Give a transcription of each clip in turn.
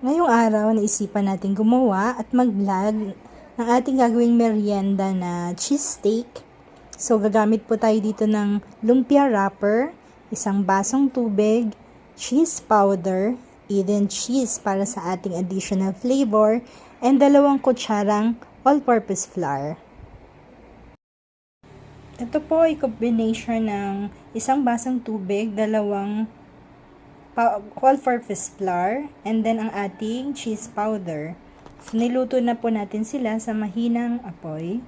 Ngayong araw, naisipan natin gumawa at mag-vlog ng ating gagawing merienda na cheese steak. So, gagamit po tayo dito ng lumpia wrapper, isang basong tubig, cheese powder, Eden cheese para sa ating additional flavor, and 2 kutsarang all-purpose flour. Ito po ay combination ng isang basong tubig, 2 all-purpose flour, and then ang ating cheese powder. So, niluto na po natin sila sa mahinang apoy.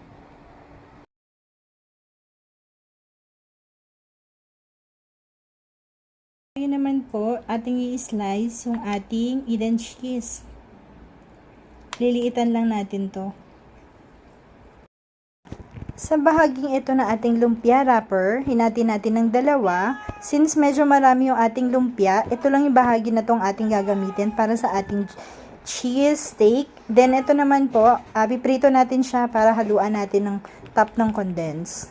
Ngayon naman po, ating i-slice yung ating Eden cheese. Liliitan lang natin to. Sa bahaging ito na ating lumpia wrapper, hinati natin ng 2. Since medyo marami yung ating lumpia, ito lang yung bahagi na tong ating gagamitin para sa ating cheese steak. Then ito naman po, piprito natin siya para haluan natin ng top ng condense.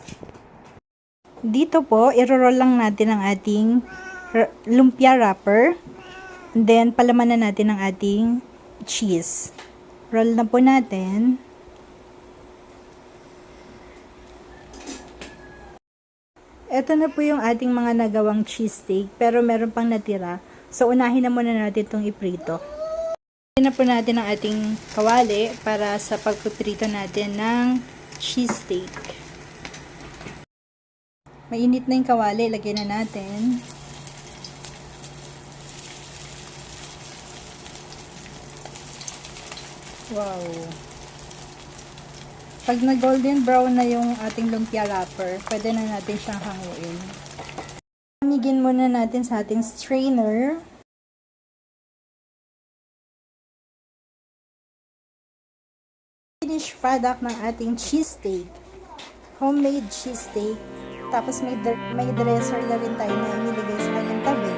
Dito po, iro-roll lang natin ang ating lumpia wrapper. Then palamanan natin ang ating cheese. Roll na po natin. Ito na po yung ating mga nagawang cheese steak, pero meron pang natira. So, unahin na muna natin itong iprito. Unahin na po natin ang ating kawali para sa pagpiprito natin ng cheese steak. Mainit na yung kawali, lagyan na natin. Wow! Pag na golden brown na yung ating lumpia wrapper, pwede na natin siyang hanguin. Amigin muna natin sa ating strainer. Finished product ng ating cheese steak. Homemade cheese steak. Tapos may dresser na rin tayo na inilagay sa kanyang tabi.